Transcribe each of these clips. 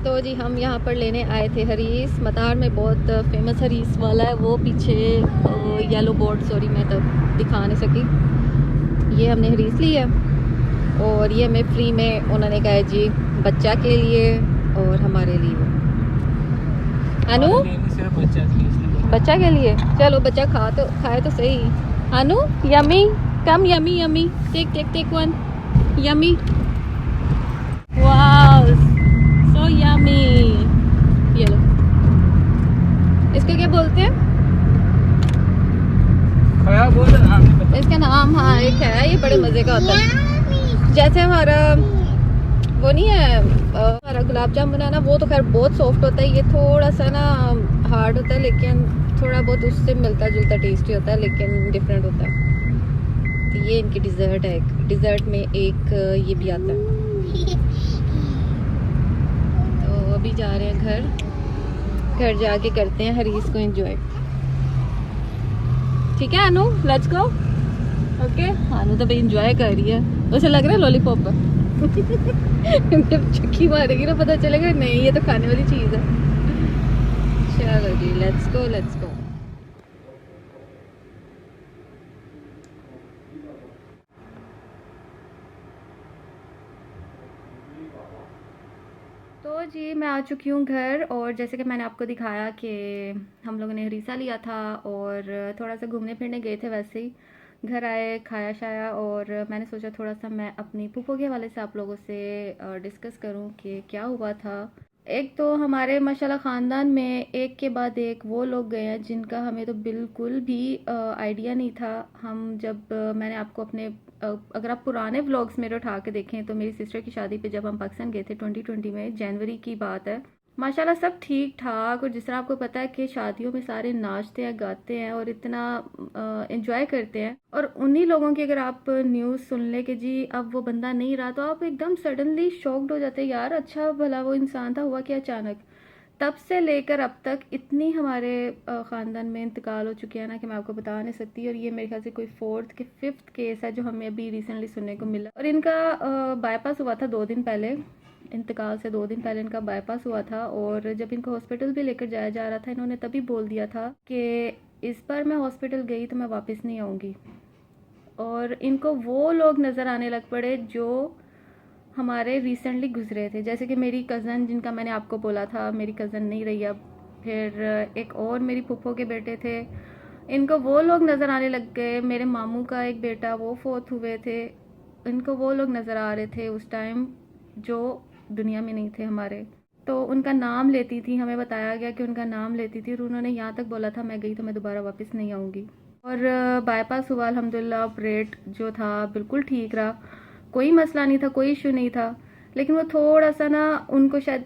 तो जी हम यहाँ पर लेने आए थे हरीस। मतार में बहुत फेमस हरीस वाला है, वो पीछे येलो बोर्ड, सॉरी मैं तब दिखा नहीं सकी। ये हमने हरीस ली है और ये हमें फ्री में उन्होंने कहा है जी बच्चा के लिए और हमारे लिए। अनु बच्चा के लिए, चलो बच्चा खाए तो सही। अनु yummy, come yummy yummy, take take take one yummy, wow so yummy. ये लो, इसको क्या बोलते हैं? इसका नाम हाँ एक है, ये बड़े मज़े का होता है। जैसे हमारा वो नहीं है हमारा गुलाब जामुन है ना, वो तो खैर बहुत सॉफ्ट होता है, ये थोड़ा सा ना हार्ड होता है, लेकिन थोड़ा बहुत उससे मिलता जुलता टेस्टी होता है, लेकिन डिफरेंट होता है। तो ये इनकी डिज़र्ट है, डिज़र्ट में एक ये भी आता है। तो अभी जा रहे हैं घर जाके करते हैं हरीस को एंजॉय। ठीक है अनु, लेट्स गो। ओके, अनु तो भाई एंजॉय कर रही है, उसे लग रहा है लॉलीपॉप जब चुक्की मारेगी ना पता चलेगा नहीं ये तो खाने वाली चीज़ है। चलो जी लेट्स गो लेट्स गो। तो जी मैं आ चुकी हूँ घर, और जैसे कि मैंने आपको दिखाया कि हम लोगों ने हरीसा लिया था और थोड़ा सा घूमने फिरने गए थे, वैसे ही घर आए खाया शाया, और मैंने सोचा थोड़ा सा मैं अपनी फूफो के हवाले से आप लोगों से डिस्कस करूँ कि क्या हुआ था। एक तो हमारे माशाल्लाह ख़ानदान में एक के बाद एक वो लोग गए हैं जिनका हमें तो बिल्कुल भी आइडिया नहीं था। हम जब मैंने आपको अपने अगर आप पुराने व्लॉग्स मेरे उठा के देखें तो मेरी सिस्टर की शादी पे जब हम पाकिस्तान गए थे 2020 में, जनवरी की बात है, माशाल्लाह सब ठीक ठाक। और जिस तरह आपको पता है कि शादियों में सारे नाचते हैं गाते हैं और इतना एंजॉय करते हैं, और उन्हीं लोगों की अगर आप न्यूज़ सुन ले कि जी अब वो बंदा नहीं रहा, तो आप एकदम सडनली शॉक्ड हो जाते हैं, यार अच्छा भला वो इंसान था, हुआ क्या अचानक। तब से लेकर अब तक इतनी हमारे ख़ानदान में इंतकाल हो चुके हैं ना कि मैं आपको बता नहीं सकती। और ये मेरे ख्याल से कोई फोर्थ के फिफ्थ केस है जो हमें अभी रिसेंटली सुनने को मिला। और इनका बाईपास हुआ था 2 दिन पहले, इंतकाल से 2 दिन पहले इनका बाईपास हुआ था। और जब इनको हॉस्पिटल भी लेकर जाया जा रहा था, इन्होंने तभी बोल दिया था कि इस बार मैं हॉस्पिटल गई तो मैं वापस नहीं आऊँगी। और इनको वो लोग नज़र आने लग पड़े जो हमारे रिसेंटली गुजरे थे, जैसे कि मेरी कज़न जिनका मैंने आपको बोला था मेरी कज़न नहीं रही अब, फिर एक और मेरी फूफो के बेटे थे, इनको वो लोग नज़र आने लग गए। मेरे मामू का एक बेटा वो फोत हुए थे, इनको वो लोग नज़र आ रहे थे उस टाइम जो दुनिया में नहीं थे हमारे। तो उनका नाम लेती थी, हमें बताया गया कि उनका नाम लेती थी, और उन्होंने यहाँ तक बोला था मैं गई तो मैं दोबारा वापस नहीं आऊँगी। और बाईपास हुआ अल्हम्दुलिल्लाह, ऑपरेट जो था बिल्कुल ठीक रहा, कोई मसला नहीं था, कोई इशू नहीं था। लेकिन वो थोड़ा सा ना उनको शायद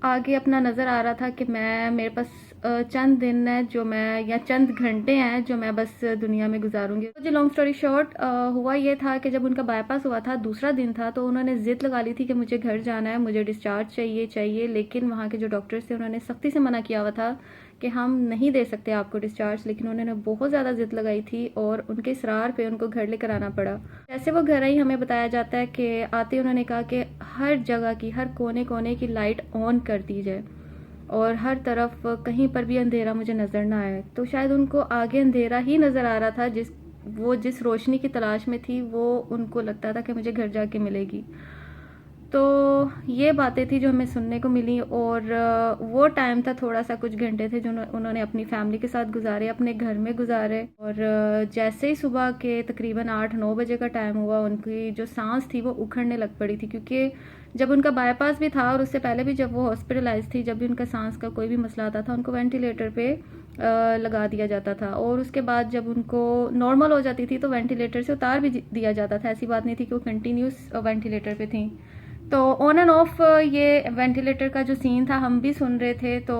आगे अपना नज़र आ रहा था कि मैं मेरे पास चंद दिन है जो मैं, या चंद घंटे हैं जो मैं बस दुनिया में गुजारूंगी। तो जो लॉन्ग स्टोरी शॉर्ट हुआ ये था कि जब उनका बाईपास हुआ था दूसरा दिन था, तो उन्होंने ज़िद लगा ली थी कि मुझे घर जाना है, मुझे डिस्चार्ज चाहिए चाहिए। लेकिन वहाँ के जो डॉक्टर्स थे उन्होंने सख्ती से मना किया हुआ था कि हम नहीं दे सकते आपको डिस्चार्ज, लेकिन उन्होंने बहुत ज़्यादा ज़िद लगाई थी और उनके इसरार पे उनको घर लेकर आना पड़ा। जैसे वो घर आई, हमें बताया जाता है कि आते उन्होंने कहा कि हर जगह की, हर कोने कोने की लाइट ऑन कर दी जाए और हर तरफ कहीं पर भी अंधेरा मुझे नज़र ना आए। तो शायद उनको आगे अंधेरा ही नज़र आ रहा था, जिस रोशनी की तलाश में थी वो उनको लगता था कि मुझे घर जाके मिलेगी। तो ये बातें थी जो हमें सुनने को मिली। और वो टाइम था, थोड़ा सा कुछ घंटे थे जो उन्होंने अपनी फैमिली के साथ गुजारे, अपने घर में गुजारे। और जैसे ही सुबह के तकरीबन 8-9 बजे का टाइम हुआ, उनकी जो सांस थी वो उखड़ने लग पड़ी थी, क्योंकि जब उनका बाईपास भी था और उससे पहले भी जब वो हॉस्पिटलाइज थी, जब भी उनका सांस का कोई भी मसला आता था उनको वेंटिलेटर पे लगा दिया जाता था। और उसके बाद जब उनको नॉर्मल हो जाती थी तो वेंटिलेटर से उतार भी दिया जाता था, ऐसी बात नहीं थी कि वो कंटिन्यूस वेंटिलेटर पे थी। तो ऑन एंड ऑफ ये वेंटिलेटर का जो सीन था हम भी सुन रहे थे। तो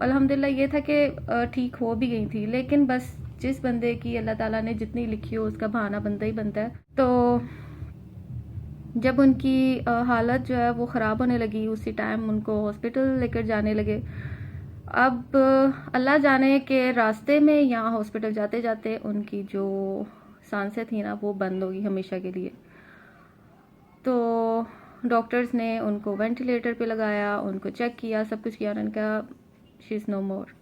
अल्हम्दुलिल्लाह ये था कि ठीक हो भी गई थी, लेकिन बस जिस बंदे की अल्लाह ताला ने जितनी लिखी हो उसका बहाना बनता ही बनता है। तो जब उनकी हालत जो है वो ख़राब होने लगी, उसी टाइम उनको हॉस्पिटल लेकर जाने लगे। अब अल्लाह जाने के रास्ते में यहाँ हॉस्पिटल जाते जाते उनकी जो सांसें थी ना वो बंद होगी हमेशा के लिए। तो डॉक्टर्स ने उनको वेंटिलेटर पे लगाया, उनको चेक किया, सब कुछ किया। उन्होंने कहा शी इज़ नो मोर।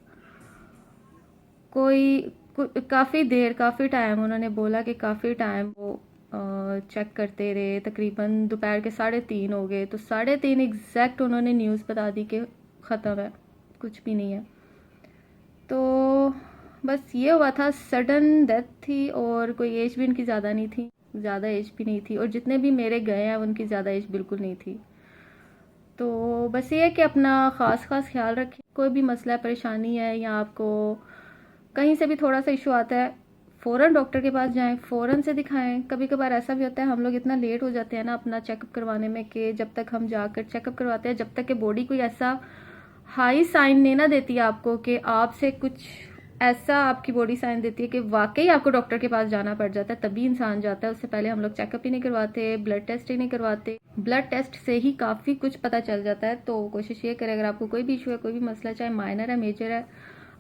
काफ़ी देर, काफ़ी टाइम उन्होंने बोला कि काफ़ी टाइम वो चेक करते रहे। तकरीबन दोपहर के 3:30 हो गए, तो 3:30 एग्जैक्ट उन्होंने न्यूज़ बता दी कि ख़त्म है, कुछ भी नहीं है। तो बस ये हुआ था, सडन डेथ थी और कोई एज भी इनकी ज़्यादा नहीं थी, ज़्यादा एज भी नहीं थी, और जितने भी मेरे गए हैं उनकी ज़्यादा एज बिल्कुल नहीं थी। तो बस ये है कि अपना ख़ास ख्याल रखें। कोई भी मसला परेशानी है या आपको कहीं से भी थोड़ा सा इशू आता है, फ़ौरन डॉक्टर के पास जाएं, फ़ौरन से दिखाएं। कभी कभार ऐसा भी होता है हम लोग इतना लेट हो जाते हैं ना अपना चेकअप करवाने में, कि जब तक हम जाकर चेकअप करवाते हैं, जब तक कि बॉडी कोई ऐसा हाई साइन नहीं ना देती है आपको कि आपसे कुछ ऐसा आपकी बॉडी साइन देती है कि वाकई आपको डॉक्टर के पास जाना पड़ जाता है, तभी इंसान जाता है। उससे पहले हम लोग चेकअप ही नहीं करवाते, ब्लड टेस्ट ही नहीं करवाते। ब्लड टेस्ट से ही काफ़ी कुछ पता चल जाता है। तो कोशिश ये करें, अगर आपको कोई भी इशू है, कोई भी मसला, चाहे माइनर है मेजर है,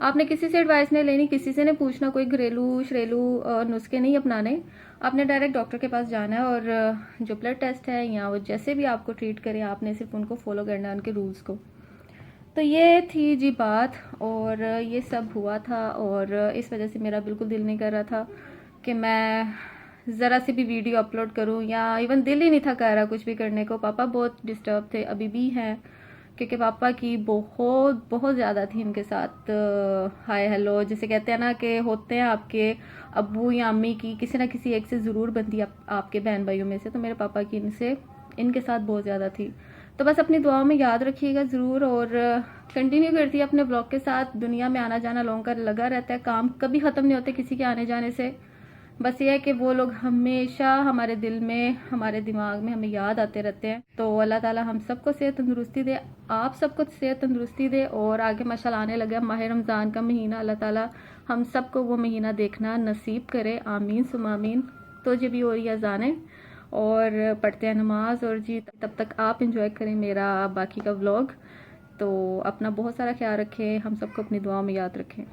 आपने किसी से एडवाइस नहीं लेनी, किसी से नहीं पूछना, कोई घरेलू शरेलू नुस्खे नहीं अपनाने। आपने डायरेक्ट डॉक्टर के पास जाना है और जो ब्लड टेस्ट है या वो जैसे भी आपको ट्रीट करें, आपने सिर्फ उनको फॉलो करना है, उनके रूल्स को। तो ये थी जी बात, और ये सब हुआ था, और इस वजह से मेरा बिल्कुल दिल नहीं कर रहा था कि मैं ज़रा सी भी वीडियो अपलोड करूं, या इवन दिल ही नहीं था कर रहा कुछ भी करने को। पापा बहुत डिस्टर्ब थे, अभी भी हैं, क्योंकि पापा की बहुत बहुत ज़्यादा थी इनके साथ हाय हेलो, जैसे कहते हैं ना कि होते हैं आपके अब्बू या अम्मी की किसी ना किसी एक से ज़रूर बनती आपके बहन भाइयों में से। तो मेरे पापा की इनके साथ बहुत ज़्यादा थी। तो बस अपनी दुआओं में याद रखिएगा ज़रूर, और कंटिन्यू करती है अपने ब्लॉग के साथ। दुनिया में आना जाना लोगों का लगा रहता है, काम कभी ख़त्म नहीं होते किसी के आने जाने से। बस ये है कि वो लोग हमेशा हमारे दिल में, हमारे दिमाग में हमें याद आते रहते हैं। तो अल्लाह ताला हम सबको सेहत तंदुरुस्ती दे, आप सबको सेहत तंदुरुस्ती दे। और आगे माशाल्लाह आने लगा माह रमज़ान का महीना, अल्लाह ताला हम सबको वो महीना देखना नसीब करे, आमीन सुम आमीन। तो जी भी हो रही है अज़ानें और पढ़ते हैं नमाज, और जी तब तक आप इंजॉय करें मेरा बाकी का व्लॉग। तो अपना बहुत सारा ख्याल रखें, हम सबको अपनी दुआओं में याद रखें।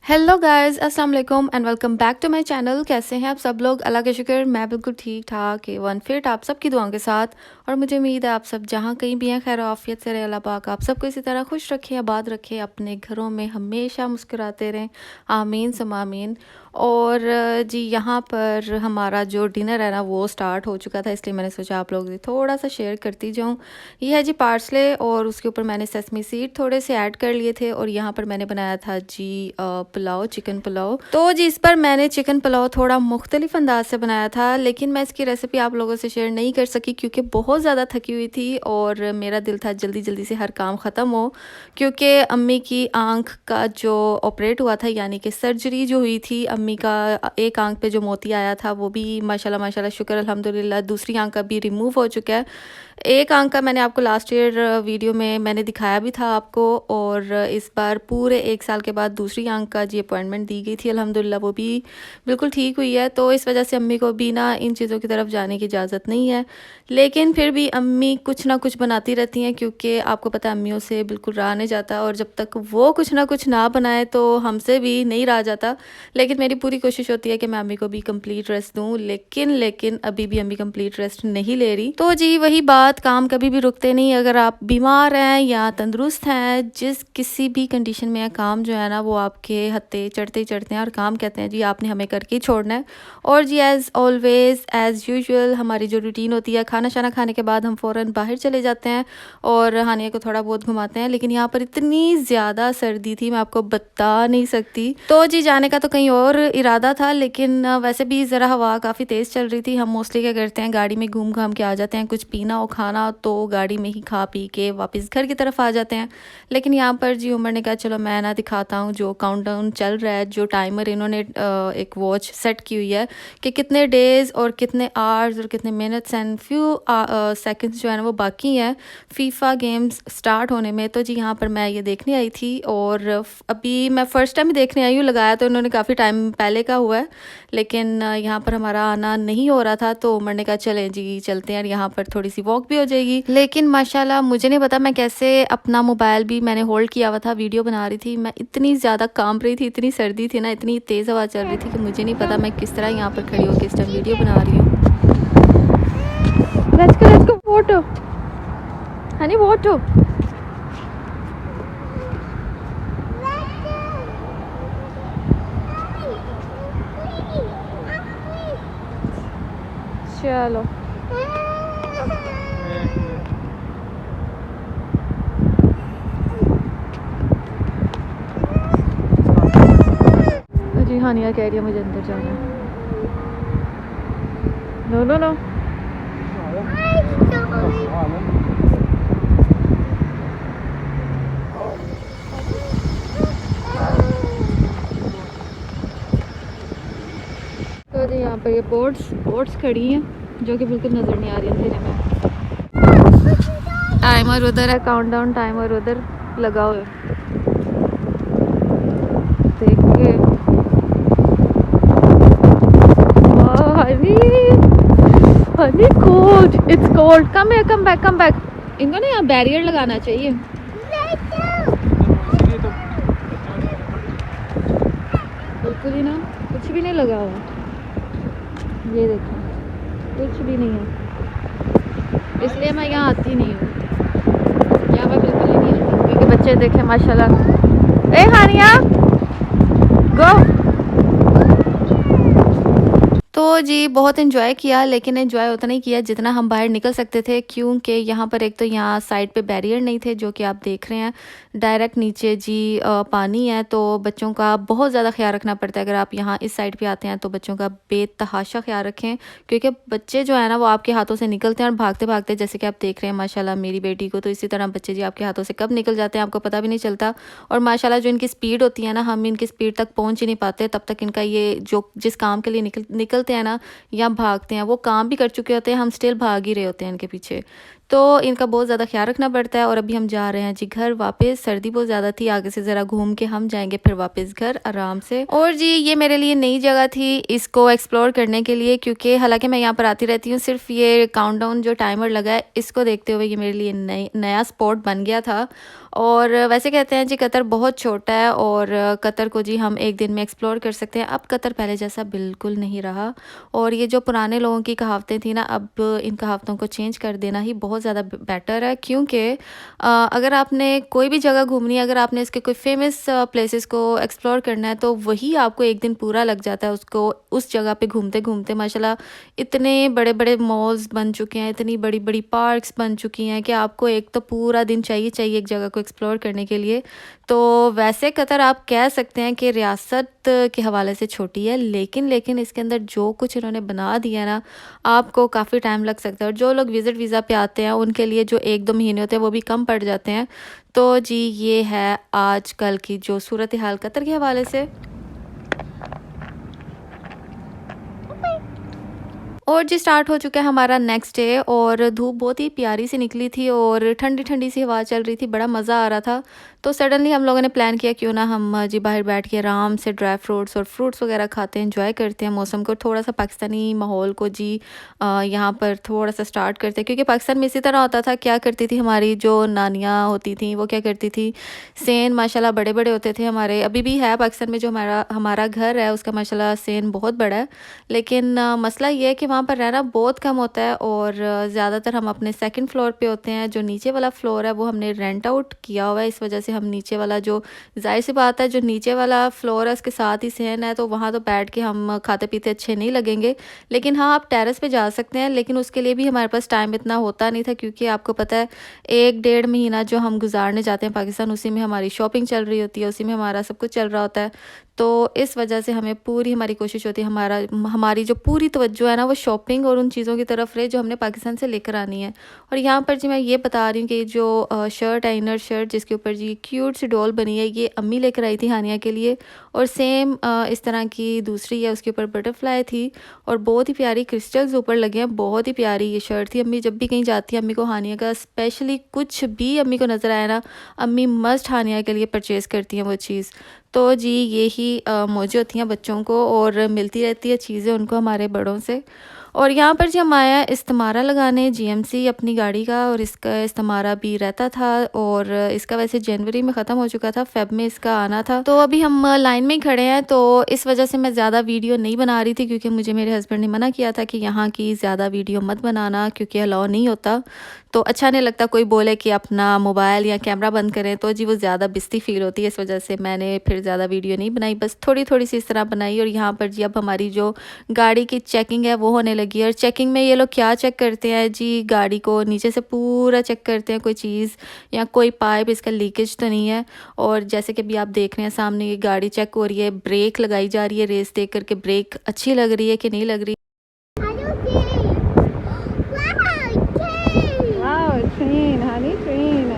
हेलो गाइस, अस्सलाम वालेकुम and welcome back to my channel. कैसे हैं आप सब लोग? अल्लाह का शुक्र मैं बिल्कुल ठीक ठाक, वन फिट आप सबकी दुआओं के साथ। और मुझे उम्मीद है आप सब जहाँ कहीं भी हैं खैर आफियत से रहे। अल्लाह पाक आप सबको इसी तरह खुश रखे, आबाद रखे, अपने घरों में हमेशा मुस्कुराते रहें, आमीन सुम आमीन। और जी यहाँ पर हमारा जो डिनर है ना वो स्टार्ट हो चुका था, इसलिए मैंने सोचा आप लोगों से थोड़ा सा शेयर करती जाऊँ। ये है जी पार्सले, और उसके ऊपर मैंने सेसमी सीड थोड़े से ऐड कर लिए थे। और यहाँ पर मैंने बनाया था जी पुलाव, चिकन पुलाव। तो जी इस पर मैंने चिकन पुलाव थोड़ा मुख्तलिफ अंदाज से बनाया था, लेकिन मैं इसकी रेसिपी आप लोगों से शेयर नहीं कर सकी क्योंकि बहुत ज़्यादा थकी हुई थी और मेरा दिल था जल्दी जल्दी से हर काम ख़त्म हो, क्योंकि अम्मी की आंख का जो ऑपरेट हुआ था, यानी कि सर्जरी जो हुई थी, अम्मी का एक आंख पे जो मोती आया था वो भी माशाल्लाह माशाल्लाह शुक्र अल्हम्दुलिल्लाह दूसरी आंख का भी रिमूव हो चुका है। एक आंख का मैंने आपको लास्ट ईयर वीडियो में मैंने दिखाया भी था आपको, और इस बार पूरे 1 साल के बाद दूसरी आंख का जी अपॉइंटमेंट दी गई थी, अल्हम्दुलिल्लाह वो भी बिल्कुल ठीक हुई है। तो इस वजह से अम्मी को भी ना इन चीज़ों की तरफ जाने की इजाज़त नहीं है, लेकिन फिर भी अम्मी कुछ ना कुछ बनाती रहती हैं, क्योंकि आपको पता है अम्मियों से बिल्कुल रहा नहीं जाता, और जब तक वो कुछ ना कुछ ना बनाए तो हमसे भी नहीं रहा जाता। लेकिन मेरी पूरी कोशिश होती है कि मैं अम्मी को भी कंप्लीट रेस्ट दूँ, लेकिन अभी भी अम्मी कंप्लीट रेस्ट नहीं ले रही। तो जी वही बात, काम कभी भी रुकते नहीं। अगर आप बीमार हैं या तंदुरुस्त हैं, जिस किसी भी कंडीशन में है, काम जो है ना वो आपके हत्थे चढ़ते ही चढ़ते हैं, और काम कहते हैं जी आपने हमें करके ही छोड़ना है। और जी एज़ ऑलवेज़ एज़ यूजुअल हमारी जो रूटीन होती है, खाना शाना खाने के बाद हम फ़ौरन बाहर चले जाते हैं और हानिया को थोड़ा बहुत घुमाते हैं। लेकिन यहाँ पर इतनी ज़्यादा सर्दी थी, मैं आपको बता नहीं सकती। तो जी जाने का तो कहीं और इरादा था, लेकिन वैसे भी ज़रा हवा काफ़ी तेज़ चल रही थी। हम मोस्टली क्या करते हैं, गाड़ी में घूम घाम के आ जाते हैं, कुछ पीना और खाना तो गाड़ी में ही खा पी के वापस घर की तरफ आ जाते हैं। लेकिन यहाँ पर जी उमर ने कहा चलो मैं ना दिखाता हूँ जो काउंटडाउन चल रहा है, जो टाइमर इन्होंने एक वॉच सेट की हुई है कि कितने डेज़ और कितने आवर्स और कितने मिनट्स एंड फ्यू सेकंड्स जो है ना वो बाकी हैं फीफा गेम्स स्टार्ट होने में। तो जी यहाँ पर मैं ये देखने आई थी, और अभी मैं फ़र्स्ट टाइम देखने आई हूँ। लगाया तो इन्होंने काफ़ी टाइम पहले का हुआ है, लेकिन यहाँ पर हमारा आना नहीं हो रहा था, तो उमर ने कहा चलें जी चलते हैं, यहाँ पर थोड़ी सी वॉक भी हो जाएगी। लेकिन माशाल्लाह मुझे नहीं पता मैं कैसे, अपना मोबाइल भी मैंने होल्ड किया हुआ था, वीडियो बना रही थी, मैं इतनी ज़्यादा कांप रही थी, इतनी सर्दी थी ना, इतनी तेज़ हवा चल रही थी कि मुझे नहीं पता मैं किस तरह यहाँ पर खड़ी होकर इस टाइम वीडियो बना रही हूँ। let's go photo. Honey, photo. चलो जी हानिया कह रही है मुझे अंदर जाना है। नो नो नो तो जी यहाँ पर ये बोट्स खड़ी हैं जो कि बिल्कुल नज़र नहीं आ रही अंधेरे में। टाइमर उधर है, काउंटडाउन टाइमर उधर लगा हुआ है। देखिए Honey cold, it's cold. Come back. इनको ना यहाँ बैरियर लगाना चाहिए। बिल्कुल ही ना, कुछ भी नहीं लगा हुआ। ये देखो कुछ भी नहीं है, इसलिए मैं यहाँ आती नहीं हूँ। यहाँ मैं बिल्कुल ही नहीं आती क्योंकि बच्चे देखे माशाल्लाह। ए हानिया गो। तो जी बहुत इन्जॉय किया, लेकिन इन्जॉय उतना ही किया जितना हम बाहर निकल सकते थे, क्योंकि यहाँ पर एक तो यहाँ साइड पे बैरियर नहीं थे जो कि आप देख रहे हैं। डायरेक्ट नीचे जी पानी है, तो बच्चों का बहुत ज़्यादा ख्याल रखना पड़ता है। अगर आप यहाँ इस साइड पे आते हैं तो बच्चों का बेतहाशा ख्याल रखें, क्योंकि बच्चे जो है ना वो आपके हाथों से निकलते हैं और भागते भागते, जैसे कि आप देख रहे हैं माशाल्लाह मेरी बेटी को, तो इसी तरह बच्चे जी आपके हाथों से कब निकल जाते हैं आपको पता भी नहीं चलता। और माशाल्लाह जो इनकी स्पीड होती है ना, हम इनकी स्पीड तक पहुँच ही नहीं पाते तब तक इनका ये जो जिस काम के लिए निकलते हैं ना या भागते हैं, वो काम भी कर चुके होते हैं, हम स्टिल भाग ही रहे होते हैं इनके पीछे। तो इनका बहुत ज़्यादा ख्याल रखना पड़ता है। और अभी हम जा रहे हैं जी घर वापस। सर्दी बहुत ज़्यादा थी, आगे से ज़रा घूम के हम जाएंगे फिर वापस घर आराम से। और जी ये मेरे लिए नई जगह थी इसको एक्सप्लोर करने के लिए, क्योंकि हालांकि मैं यहाँ पर आती रहती हूँ, सिर्फ ये काउंटडाउन जो टाइमर लगा है इसको देखते हुए ये मेरे लिए नया स्पॉट बन गया था। और वैसे कहते हैं जी कतर बहुत छोटा है और कतर को जी हम एक दिन में एक्सप्लोर कर सकते हैं। अब कतर पहले जैसा बिल्कुल नहीं रहा, और ये जो पुराने लोगों की कहावतें थी ना, अब इन कहावतों को चेंज कर देना ही बहुत ज़्यादा बेटर है। क्योंकि अगर आपने कोई भी जगह घूमनी है, अगर आपने इसके कोई फेमस प्लेसेस को एक्सप्लोर करना है, तो वही आपको एक दिन पूरा लग जाता है उसको उस जगह पे घूमते घूमते। माशाल्लाह इतने बड़े बड़े मॉल्स बन चुके हैं, इतनी बड़ी बड़ी पार्क्स बन चुकी हैं कि आपको एक तो पूरा दिन चाहिए एक जगह को एक्सप्लोर करने के लिए। तो वैसे कतर आप कह सकते हैं कि रियासत के हवाले से छोटी है, लेकिन इसके अंदर जो कुछ इन्होंने बना दिया ना, आपको काफ़ी टाइम लग सकता है। और जो लोग विज़िट वीज़ा पे आते हैं उनके लिए जो 1-2 महीने होते हैं वो भी कम पड़ जाते हैं। तो जी ये है आज कल की जो सूरत हाल कतर के हवाले से। और जी स्टार्ट हो चुका है हमारा नेक्स्ट डे, और धूप बहुत ही प्यारी सी निकली थी और ठंडी ठंडी सी हवा चल रही थी, बड़ा मज़ा आ रहा था। तो सडनली हम लोगों ने प्लान किया क्यों ना हम जी बाहर बैठ के आराम से ड्राई फ्रूट्स और फ्रूट्स वगैरह खाते हैं, एंजॉय करते हैं मौसम को, थोड़ा सा पाकिस्तानी माहौल को जी यहाँ पर थोड़ा सा स्टार्ट करते हैं। क्योंकि पाकिस्तान में इसी तरह होता था, क्या करती थी हमारी जो नानियाँ होती थी वो क्या करती थी, सेन माशाल्लाह बड़े बड़े होते थे हमारे, अभी भी है पाकिस्तान में जो हमारा घर है उसका माशाल्लाह सेन बहुत बड़ा है। लेकिन मसला ये है कि वहाँ पर रहना बहुत कम होता है, और ज़्यादातर हम अपने सेकंड फ्लोर पे होते हैं। जो नीचे वाला फ्लोर है वो हमने रेंट आउट किया हुआ है, इस वजह से हम नीचे वाला जो जाहिर सी बात है जो नीचे वाला फ्लोर है उसके साथ ही सहन है, तो वहाँ तो बैठ के हम खाते पीते अच्छे नहीं लगेंगे। लेकिन हाँ आप टेरेस पे जा सकते हैं, लेकिन उसके लिए भी हमारे पास टाइम इतना होता नहीं था, क्योंकि आपको पता है 1-1.5 महीना जो हम गुजारने जाते हैं पाकिस्तान, उसी में हमारी शॉपिंग चल रही होती है, उसी में हमारा सब कुछ चल रहा होता है। तो इस वजह से हमें पूरी हमारी कोशिश होती है, हमारी जो पूरी तवज्जो है ना वो शॉपिंग और उन चीज़ों की तरफ रहे जो हमने पाकिस्तान से लेकर आनी है। और यहाँ पर जी मैं ये बता रही हूँ कि जो शर्ट है, इनर शर्ट जिसके ऊपर जी क्यूट सी डॉल बनी है, ये अम्मी लेकर आई थी हानिया के लिए। और सेम इस तरह की दूसरी है, उसके ऊपर बटरफ्लाई थी और बहुत ही प्यारी क्रिस्टल्स ऊपर लगे हैं, बहुत ही प्यारी ये शर्ट थी। अम्मी जब भी कहीं जाती है, अम्मी को हानिया का स्पेशली कुछ भी अम्मी को नज़र आया ना, अम्मी मस्ट हानिया के लिए परचेज़ करती हैं वो चीज़। तो जी यही मौजें होती हैं बच्चों को, और मिलती रहती है चीज़ें उनको हमारे बड़ों से। और यहाँ पर जी हम आए हैं इस्तिमारा लगाने जीएमसी अपनी गाड़ी का, और इसका इस्तिमारा भी रहता था और इसका वैसे जनवरी में ख़त्म हो चुका था, फेब में इसका आना था। तो अभी हम लाइन में ही खड़े हैं, तो इस वजह से मैं ज़्यादा वीडियो नहीं बना रही थी क्योंकि मुझे मेरे हस्बैंड ने मना किया था कि यहाँ की ज़्यादा वीडियो मत बनाना क्योंकि अलाउ नहीं होता, तो अच्छा नहीं लगता कोई बोले कि अपना मोबाइल या कैमरा बंद करें, तो जी वो ज़्यादा बिस्ती फील होती है। इस वजह से मैंने फिर ज़्यादा वीडियो नहीं बनाई, बस थोड़ी थोड़ी सी इस तरह बनाई। और यहाँ पर जी अब हमारी जो गाड़ी की चेकिंग है वो होने लगी है। और चेकिंग में ये लोग क्या चेक करते हैं जी, गाड़ी को नीचे से पूरा चेक करते हैं, कोई चीज़ या कोई पाइप इसका लीकेज तो नहीं है। और जैसे कि अभी आप देख रहे हैं सामने ये गाड़ी चेक हो रही है, ब्रेक लगाई जा रही है रेस देख करके, ब्रेक अच्छी लग रही है कि नहीं लग रही। ट्रेन हनी ट्रेन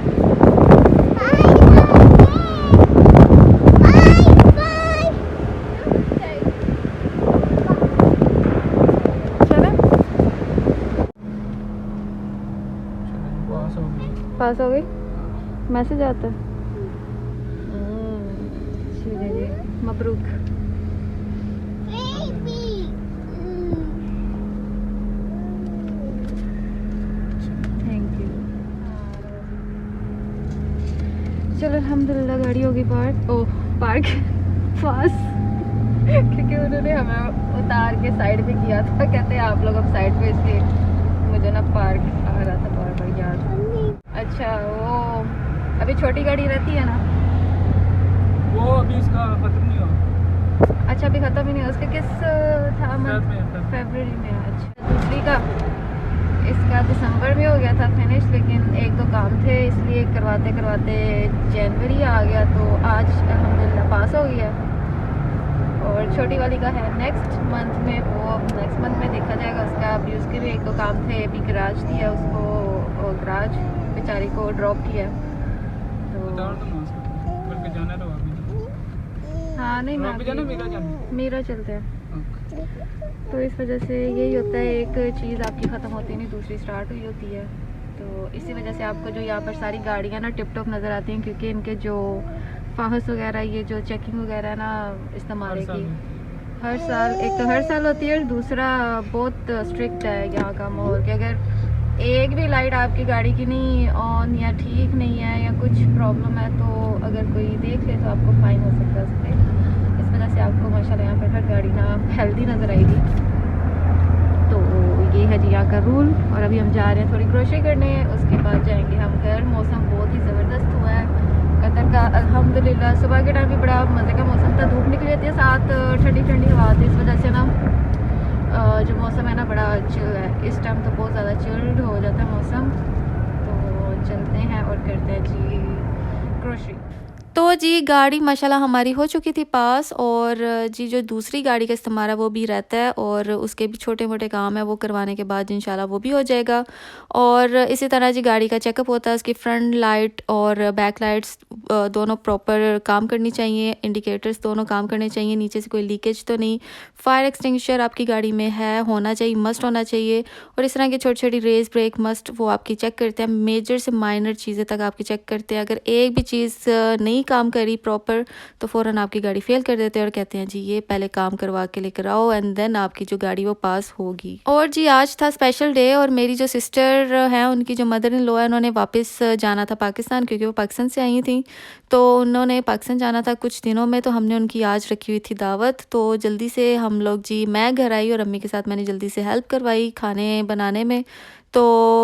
पास हो गई, मैसेज आता है। चलिए मबरूक। Thank you. चलो अल्हम्दुलिल्लाह गाड़ी होगी पार्क, ओह पार्क पास क्योंकि उन्होंने हमें उतार के साइड पे किया था, कहते हैं आप लोग अब साइड पे, इसलिए मुझे ना पार्क आ रहा था बार बार याद। अच्छा वो अभी छोटी गाड़ी रहती है ना, वो अभी इसका खत्म नहीं हुआ। अच्छा अभी ख़त्म ही नहीं हुआ उसका, किस था फरवरी में। अच्छा दूसरी का इसका दिसंबर में हो गया था फिनिश, लेकिन एक दो काम थे इसलिए करवाते करवाते जनवरी आ गया, तो आज अल्हम्दुलिल्लाह पास हो गया। और छोटी वाली का है नेक्स्ट मंथ में, वो नेक्स्ट मंथ में देखा जाएगा उसका। अभी उसके भी एक दो काम थे, अभी गराज दिया उसको, और गराज बेचारी को ड्रॉप किया तो जाना तो अभी हाँ नहीं मैं मेरा चलते हैं, तो इस वजह से यही होता है, एक चीज़ आपकी ख़त्म होती नहीं दूसरी स्टार्ट हुई होती है। तो इसी वजह से आपको जो यहाँ पर सारी गाड़ियाँ ना टिप टॉप नज़र आती हैं, क्योंकि इनके जो फाहस वगैरह ये जो चेकिंग वगैरह ना इस्तेमाल की हर साल, एक तो हर साल होती है, और दूसरा बहुत स्ट्रिक्ट है यहाँ का माहौल कि अगर एक भी लाइट आपकी गाड़ी की नहीं ऑन या ठीक नहीं है या कुछ प्रॉब्लम है, तो अगर कोई देख ले तो आपको फ़ाइन हो सकता है उस पर। इस वजह से आपको माशाल्लाह यहाँ पर हर गाड़ी ना हेल्दी नज़र आएगी। तो ये है जी यहाँ का रूल। और अभी हम जा रहे हैं थोड़ी ग्रोसरी करने, उसके बाद जाएंगे हम घर। मौसम बहुत ही ज़बरदस्त हुआ है कतर का अल्हम्दुलिल्लाह। सुबह के टाइम भी बड़ा मज़े का मौसम था, धूप निकली रहती है, साथ ठंडी ठंडी हवा थी, इस वजह से ना जो मौसम है ना बड़ा चिल है। इस टाइम तो बहुत ज़्यादा चिल्ड हो जाता है मौसम। तो चलते हैं और करते हैं जी ग्रोसरी। तो जी गाड़ी माशाल्लाह हमारी हो चुकी थी पास, और जी जो दूसरी गाड़ी का इस्तेमाल है वो भी रहता है, और उसके भी छोटे मोटे काम है वो करवाने के बाद इंशाल्लाह वो भी हो जाएगा। और इसी तरह जी गाड़ी का चेकअप होता है, उसकी फ्रंट लाइट और बैक लाइट्स दोनों प्रॉपर काम करनी चाहिए, इंडिकेटर्स दोनों काम करने चाहिए, नीचे से कोई लीकेज तो नहीं, फायर एक्सटिंग्विशर आपकी गाड़ी में है, होना चाहिए, मस्ट होना चाहिए। और इस तरह की छोटी छोटी रेस ब्रेक मस्ट वो आपकी चेक करते हैं, मेजर से माइनर चीज़ें तक आपकी चेक करते हैं। अगर एक भी चीज़ नहीं काम करी प्रॉपर तो फ़ौरन आपकी गाड़ी फेल कर देते हैं और कहते हैं जी ये पहले काम करवा के लेकर आओ, एंड देन आपकी जो गाड़ी वो पास होगी। और जी आज था स्पेशल डे, और मेरी जो सिस्टर हैं उनकी जो मदर इन लॉ है उन्होंने वापस जाना था पाकिस्तान, क्योंकि वो पाकिस्तान से आई थी, तो उन्होंने पाकिस्तान जाना था कुछ दिनों में, तो हमने उनकी आज रखी हुई थी दावत। तो जल्दी से हम लोग जी मैं घर आई और अम्मी के साथ मैंने जल्दी से हेल्प करवाई खाने बनाने में। तो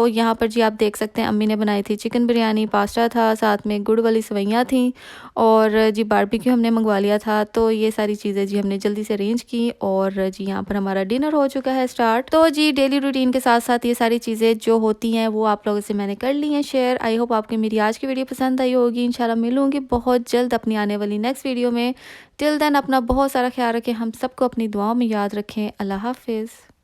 यहाँ पर जी आप देख सकते हैं अम्मी ने बनाई थी चिकन बिरयानी, पास्ता था, साथ में गुड़ वाली सेवइयाँ थी, और जी बारबेक्यू हमने मंगवा लिया था। तो ये सारी चीज़ें जी हमने जल्दी से अरेंज की, और जी यहाँ पर हमारा डिनर हो चुका है स्टार्ट। तो जी डेली रूटीन के साथ साथ ये सारी चीज़ें जो होती हैं वो आप लोगों से मैंने कर ली हैं शेयर। आई होप आपको मेरी आज की वीडियो पसंद आई होगी। इंशाल्लाह मिलूँगी बहुत जल्द अपनी आने वाली नेक्स्ट वीडियो में। टिल देन अपना बहुत सारा ख्याल रखें, हम सबको अपनी दुआओं में याद रखें। अल्लाह हाफिज़।